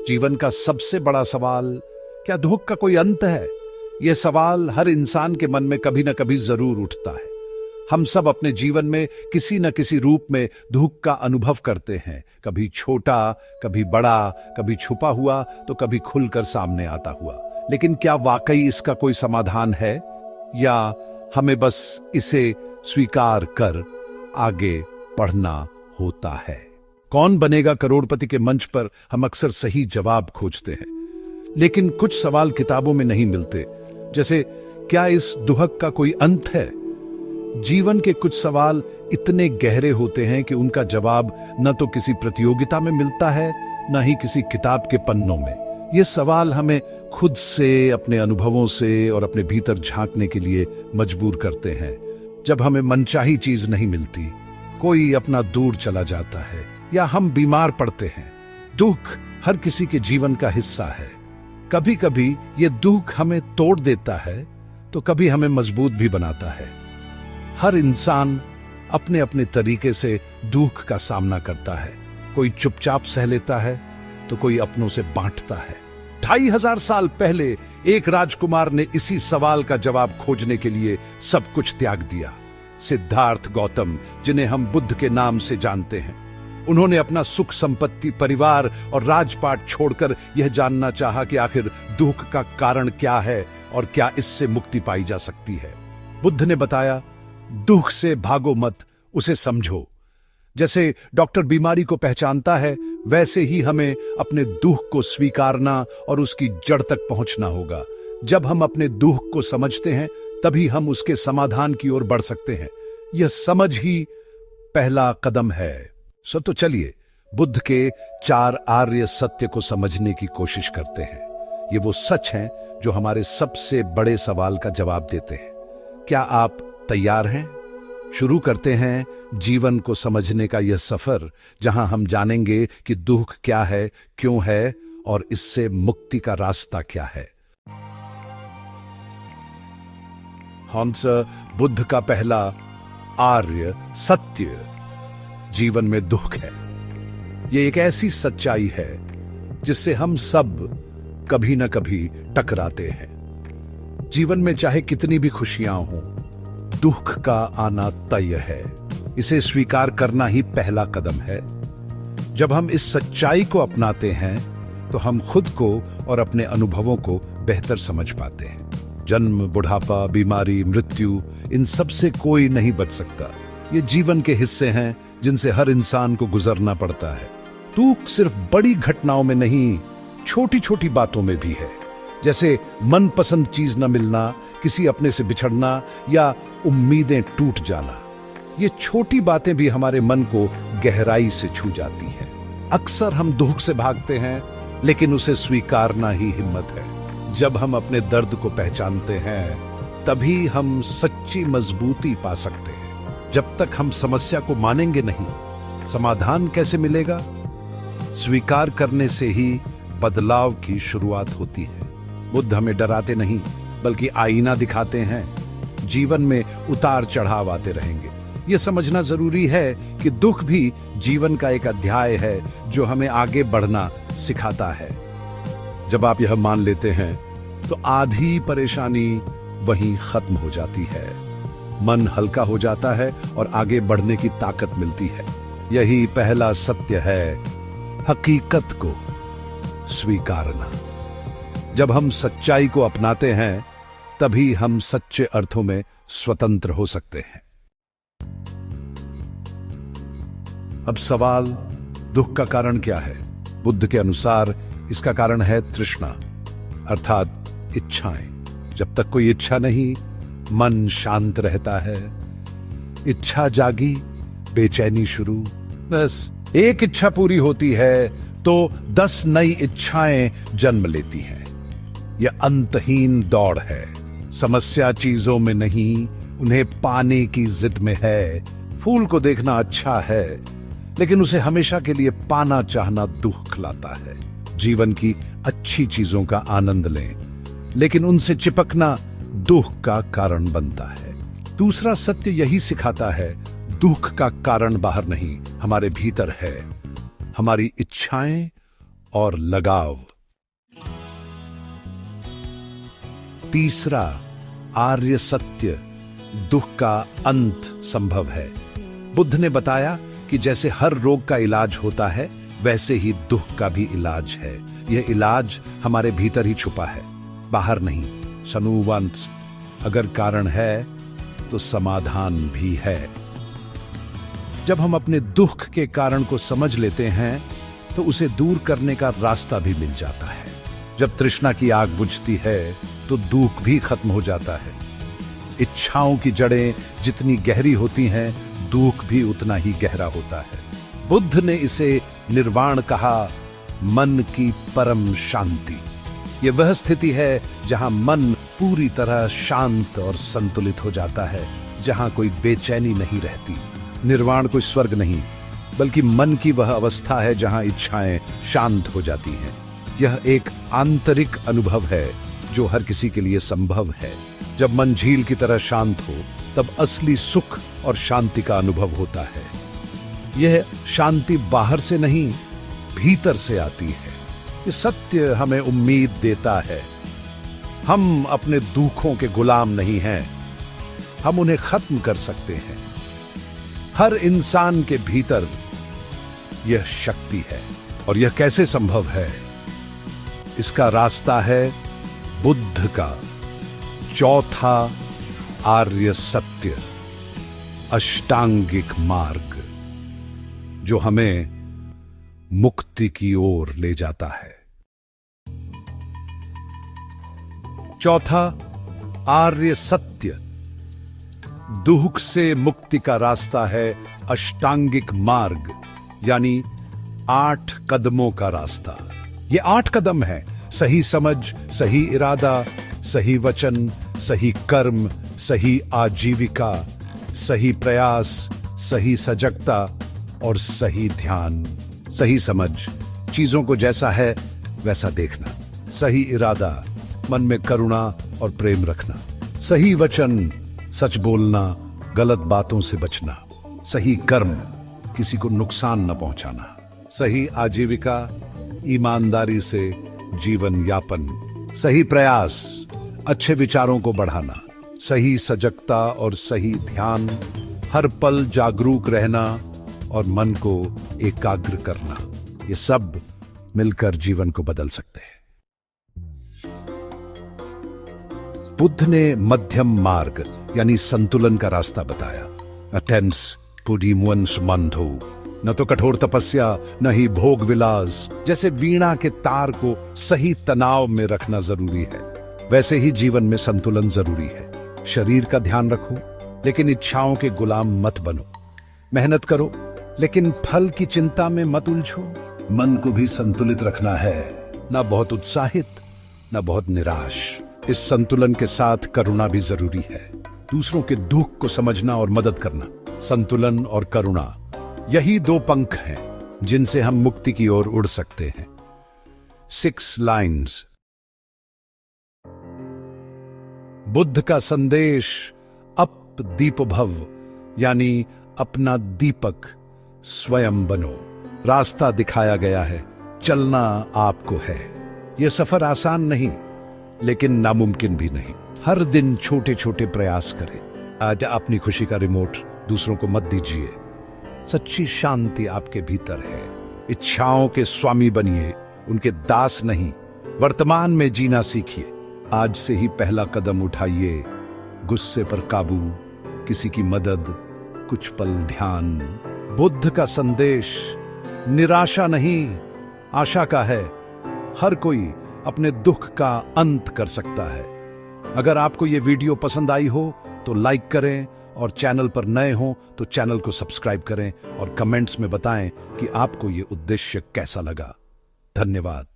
जीवन का सबसे बड़ा सवाल, क्या दुख का कोई अंत है? यह सवाल हर इंसान के मन में कभी ना कभी जरूर उठता है। हम सब अपने जीवन में किसी न किसी रूप में दुख का अनुभव करते हैं, कभी छोटा, कभी बड़ा, कभी छुपा हुआ तो कभी खुलकर सामने आता हुआ। लेकिन क्या वाकई इसका कोई समाधान है, या हमें बस इसे स्वीकार कर आगे बढ़ना होता है? कौन बनेगा करोड़पति के मंच पर हम अक्सर सही जवाब खोजते हैं, लेकिन कुछ सवाल किताबों में नहीं मिलते। जैसे, क्या इस दुहक का कोई अंत है? जीवन के कुछ सवाल इतने गहरे होते हैं कि उनका जवाब न तो किसी प्रतियोगिता में मिलता है, न ही किसी किताब के पन्नों में। ये सवाल हमें खुद से, अपने अनुभवों से और अपने भीतर झांकने के लिए मजबूर करते हैं। जब हमें मनचाही चीज नहीं मिलती, कोई अपना दूर चला जाता है, या हम बीमार पड़ते हैं, दुख हर किसी के जीवन का हिस्सा है। कभी कभी ये दुख हमें तोड़ देता है, तो कभी हमें मजबूत भी बनाता है। हर इंसान अपने अपने तरीके से दुख का सामना करता है। कोई चुपचाप सह लेता है, तो कोई अपनों से बांटता है। 2500 साल पहले एक राजकुमार ने इसी सवाल का जवाब खोजने के लिए सब कुछ त्याग दिया। सिद्धार्थ गौतम, जिन्हें हम बुद्ध के नाम से जानते हैं, उन्होंने अपना सुख संपत्ति, परिवार और राजपाट छोड़कर यह जानना चाहा कि आखिर दुख का कारण क्या है और क्या इससे मुक्ति पाई जा सकती है। बुद्ध ने बताया, दुख से भागो मत, उसे समझो। जैसे डॉक्टर बीमारी को पहचानता है, वैसे ही हमें अपने दुख को स्वीकारना और उसकी जड़ तक पहुंचना होगा। जब हम अपने दुख को समझते हैं, तभी हम उसके समाधान की ओर बढ़ सकते हैं। यह समझ ही पहला कदम है। तो चलिए बुद्ध के 4 आर्य सत्य को समझने की कोशिश करते हैं। ये वो सच हैं जो हमारे सबसे बड़े सवाल का जवाब देते हैं। क्या आप तैयार हैं? शुरू करते हैं जीवन को समझने का यह सफर, जहां हम जानेंगे कि दुख क्या है, क्यों है और इससे मुक्ति का रास्ता क्या है। हंस, बुद्ध का पहला आर्य सत्य जीवन में दुख है। यह एक ऐसी सच्चाई है जिससे हम सब कभी न कभी टकराते हैं। जीवन में चाहे कितनी भी खुशियां हों, दुख का आना तय है। इसे स्वीकार करना ही पहला कदम है। जब हम इस सच्चाई को अपनाते हैं, तो हम खुद को और अपने अनुभवों को बेहतर समझ पाते हैं। जन्म, बुढ़ापा, बीमारी, मृत्यु, इन सब से कोई नहीं बच सकता। ये जीवन के हिस्से हैं जिनसे हर इंसान को गुजरना पड़ता है। दुख सिर्फ बड़ी घटनाओं में नहीं, छोटी छोटी बातों में भी है। जैसे मनपसंद चीज न मिलना, किसी अपने से बिछड़ना या उम्मीदें टूट जाना। ये छोटी बातें भी हमारे मन को गहराई से छू जाती हैं। अक्सर हम दुख से भागते हैं, लेकिन उसे स्वीकारना ही हिम्मत है। जब हम अपने दर्द को पहचानते हैं, तभी हम सच्ची मजबूती पा सकते हैं। जब तक हम समस्या को मानेंगे नहीं, समाधान कैसे मिलेगा? स्वीकार करने से ही बदलाव की शुरुआत होती है। बुद्ध हमें डराते नहीं, बल्कि आईना दिखाते हैं। जीवन में उतार चढ़ाव आते रहेंगे। यह समझना जरूरी है कि दुख भी जीवन का एक अध्याय है जो हमें आगे बढ़ना सिखाता है। जब आप यह मान लेते हैं, तो आधी परेशानी वहीं खत्म हो जाती है। मन हल्का हो जाता है और आगे बढ़ने की ताकत मिलती है। यही पहला सत्य है, हकीकत को स्वीकारना। जब हम सच्चाई को अपनाते हैं, तभी हम सच्चे अर्थों में स्वतंत्र हो सकते हैं। अब सवाल, दुख का कारण क्या है? बुद्ध के अनुसार इसका कारण है तृष्णा, अर्थात इच्छाएं। जब तक कोई इच्छा नहीं, मन शांत रहता है। इच्छा जागी, बेचैनी शुरू। बस एक इच्छा पूरी होती है तो 10 नई इच्छाएं जन्म लेती हैं। यह अंतहीन दौड़ है। समस्या चीजों में नहीं, उन्हें पाने की जिद में है। फूल को देखना अच्छा है, लेकिन उसे हमेशा के लिए पाना चाहना दुख लाता है। जीवन की अच्छी चीजों का आनंद लें, लेकिन उनसे चिपकना दुख का कारण बनता है। दूसरा सत्य यही सिखाता है, दुख का कारण बाहर नहीं, हमारे भीतर है। हमारी इच्छाएं और लगाव। तीसरा, आर्य सत्य, दुख का अंत संभव है। बुद्ध ने बताया कि जैसे हर रोग का इलाज होता है, वैसे ही दुख का भी इलाज है। यह इलाज हमारे भीतर ही छुपा है, बाहर नहीं। सनुवंश, अगर कारण है तो समाधान भी है। जब हम अपने दुख के कारण को समझ लेते हैं तो उसे दूर करने का रास्ता भी मिल जाता है। जब तृष्णा की आग बुझती है तो दुख भी खत्म हो जाता है। इच्छाओं की जड़ें जितनी गहरी होती हैं, दुख भी उतना ही गहरा होता है। बुद्ध ने इसे निर्वाण कहा, मन की परम शांति। यह वह स्थिति है जहां मन पूरी तरह शांत और संतुलित हो जाता है, जहां कोई बेचैनी नहीं रहती। निर्वाण कोई स्वर्ग नहीं, बल्कि मन की वह अवस्था है जहां इच्छाएं शांत हो जाती हैं। यह एक आंतरिक अनुभव है जो हर किसी के लिए संभव है। जब मन झील की तरह शांत हो, तब असली सुख और शांति का अनुभव होता है। यह शांति बाहर से नहीं, भीतर से आती है। ये सत्य हमें उम्मीद देता है। हम अपने दुखों के गुलाम नहीं हैं, हम उन्हें खत्म कर सकते हैं। हर इंसान के भीतर यह शक्ति है। और यह कैसे संभव है? इसका रास्ता है बुद्ध का चौथा आर्य सत्य, अष्टांगिक मार्ग, जो हमें मुक्ति की ओर ले जाता है। चौथा आर्य सत्य, दुख से मुक्ति का रास्ता है अष्टांगिक मार्ग, यानी 8 कदमों का रास्ता। ये 8 कदम है: सही समझ, सही इरादा, सही वचन, सही कर्म, सही आजीविका, सही प्रयास, सही सजगता और सही ध्यान। सही समझ, चीजों को जैसा है वैसा देखना। सही इरादा, मन में करुणा और प्रेम रखना। सही वचन, सच बोलना, गलत बातों से बचना। सही कर्म, किसी को नुकसान न पहुंचाना। सही आजीविका, ईमानदारी से जीवन यापन। सही प्रयास, अच्छे विचारों को बढ़ाना। सही सजगता और सही ध्यान, हर पल जागरूक रहना और मन को एकाग्र करना। ये सब मिलकर जीवन को बदल सकते हैं। बुद्ध ने मध्यम मार्ग यानी संतुलन का रास्ता बताया। अटेंस पुडिमुन सुमंधो, न तो कठोर तपस्या, न ही भोग विलास। जैसे वीणा के तार को सही तनाव में रखना जरूरी है, वैसे ही जीवन में संतुलन जरूरी है। शरीर का ध्यान रखो, लेकिन इच्छाओं के गुलाम मत बनो। मेहनत करो, लेकिन फल की चिंता में मत उलझो। मन को भी संतुलित रखना है, ना बहुत उत्साहित, ना बहुत निराश। इस संतुलन के साथ करुणा भी जरूरी है, दूसरों के दुख को समझना और मदद करना। संतुलन और करुणा, यही 2 पंख हैं जिनसे हम मुक्ति की ओर उड़ सकते हैं। 6 लाइन्स। बुद्ध का संदेश, अप दीप भव, यानी अपना दीपक स्वयं बनो। रास्ता दिखाया गया है, चलना आपको है। यह सफर आसान नहीं, लेकिन नामुमकिन भी नहीं। हर दिन छोटे छोटे प्रयास करें। आज अपनी खुशी का रिमोट दूसरों को मत दीजिए। सच्ची शांति आपके भीतर है। इच्छाओं के स्वामी बनिए, उनके दास नहीं। वर्तमान में जीना सीखिए। आज से ही पहला कदम उठाइए। गुस्से पर काबू, किसी की मदद, कुछ पल ध्यान। बुद्ध का संदेश निराशा नहीं, आशा का है। हर कोई अपने दुख का अंत कर सकता है। अगर आपको यह वीडियो पसंद आई हो तो लाइक करें, और चैनल पर नए हो तो चैनल को सब्सक्राइब करें और कमेंट्स में बताएं कि आपको यह उद्देश्य कैसा लगा। धन्यवाद।